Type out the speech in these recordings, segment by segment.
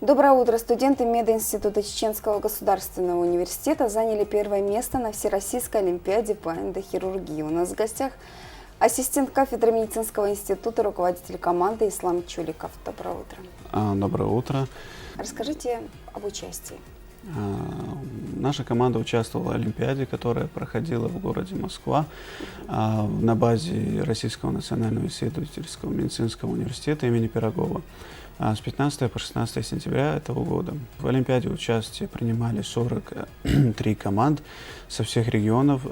Доброе утро. Студенты мединститута Чеченского государственного университета заняли первое место на Всероссийской олимпиаде по эндохирургии. У нас в гостях ассистент кафедры медицинского института, руководитель команды Ислам Чуликов. Доброе утро. Доброе утро. Расскажите об участии. Наша команда участвовала в Олимпиаде, которая проходила в городе Москва на базе Российского национального исследовательского медицинского университета имени Пирогова с 15 по 16 сентября этого года. В Олимпиаде участие принимали 43 команд со всех регионов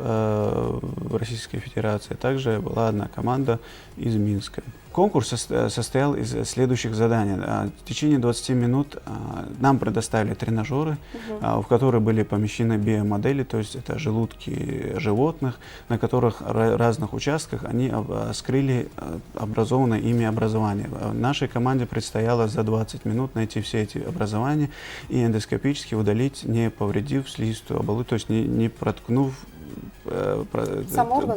Российской Федерации. Также была одна команда из Минска. Конкурс состоял из следующих заданий. В течение 20 минут нам предоставили тренажеры, в которые были помещены биомодели, то есть это желудки животных, на которых в разных участках они скрыли образованное ими образование. Нашей команде предстояло за 20 минут найти все эти образования и эндоскопически удалить, не повредив слизистую оболочку, то есть не проткнув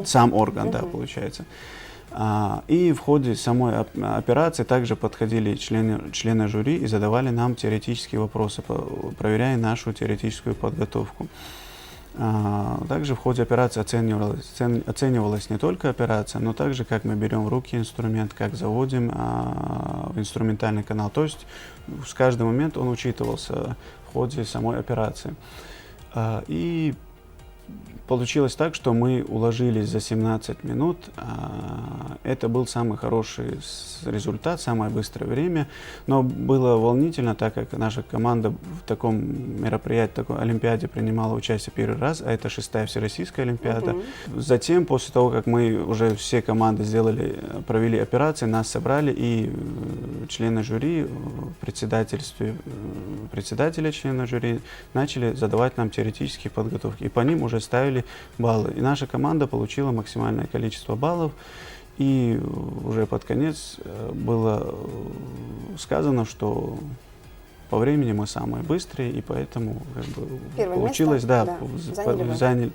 сам орган, да, получается. И в ходе самой операции также подходили члены жюри и задавали нам теоретические вопросы, проверяя нашу теоретическую подготовку. Также в ходе операции оценивалась не только операция, но также как мы берем в руки инструмент, как заводим в инструментальный канал. То есть с каждым моментом он учитывался в ходе самой операции. И получилось так, что мы уложились за 17 минут. Это был самый хороший результат, самое быстрое время. Но было волнительно, так как наша команда в таком мероприятии, такой Олимпиаде принимала участие первый раз, а это 6-я Всероссийская Олимпиада. Затем, после того, как мы уже все команды провели операции, нас собрали, и члены жюри, председателя члена жюри начали задавать нам теоретические подготовки. И по ним уже ставили баллы. И наша команда получила максимальное количество баллов. И уже под конец было сказано, что по времени мы самые быстрые, и поэтому получилось занять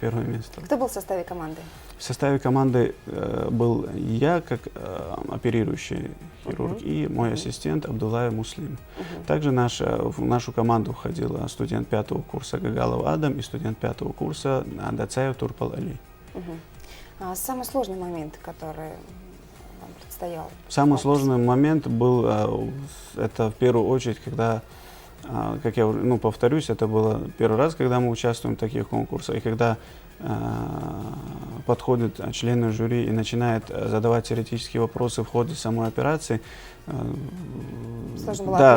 первое место. Кто был в составе команды? В составе команды был я, как оперирующий хирург, и мой ассистент Абдуллаев Муслим. Также в нашу команду входил студент 5-го курса Гагалов Адам и студент 5-го курса Дацаев Турпал Али. Самый сложный момент, который вам предстоял? Самый сложный момент был, это в первую очередь, когда, как я повторюсь, это было первый раз, когда мы участвуем в таких конкурсах, и когда подходят члены жюри и начинают задавать теоретические вопросы в ходе самой операции.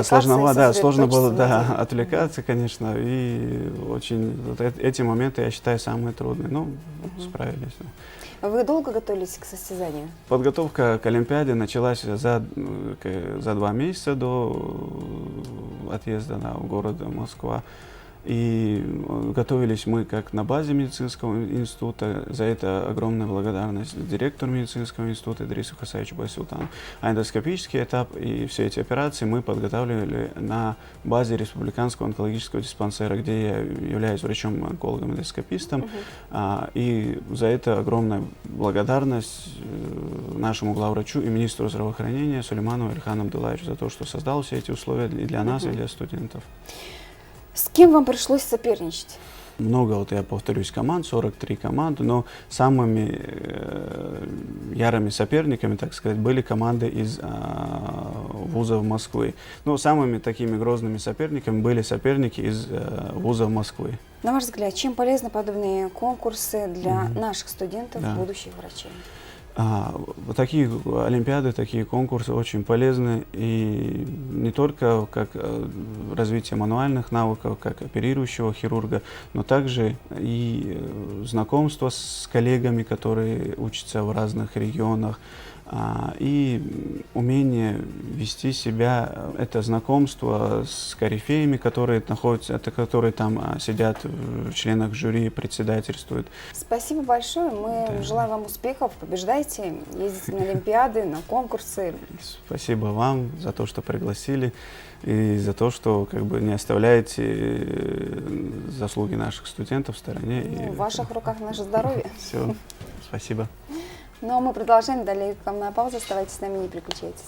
Сложно было отвлекаться, конечно, и эти моменты, я считаю, самые трудные, но справились. Вы долго готовились к состязанию? Подготовка к Олимпиаде началась за 2 месяца до отъезда в город Москва. И готовились мы как на базе медицинского института. За это огромная благодарность директору медицинского института Идрису Хасаевичу Байсултану. А эндоскопический этап и все эти операции мы подготавливали на базе республиканского онкологического диспансера, где я являюсь врачом-онкологом-эндоскопистом. И за это огромная благодарность нашему главврачу и министру здравоохранения Сулейманову Ильхану Абдуллаевичу за то, что создал все эти условия и для нас, и для студентов. С кем вам пришлось соперничать? Много, я повторюсь, команд, 43 команды, но самыми ярыми соперниками, так сказать, были команды из вузов Москвы. Но самыми такими грозными соперниками были соперники из вузов Москвы. На ваш взгляд, чем полезны подобные конкурсы для наших студентов, будущих врачей? Такие олимпиады, такие конкурсы очень полезны, и не только как развитие мануальных навыков, как оперирующего хирурга, но также и знакомство с коллегами, которые учатся в разных регионах, и умение вести себя, это знакомство с корифеями, которые там сидят в членах жюри, председательствуют. Спасибо большое. Мы желаем вам успехов, побеждайте, ездите на олимпиады, на конкурсы. Спасибо вам за то, что пригласили, и за то, что не оставляете заслуги наших студентов в стороне. В ваших руках наше здоровье. Все, спасибо. Ну а мы продолжаем. Далее рекламная пауза. Оставайтесь с нами, не переключайтесь.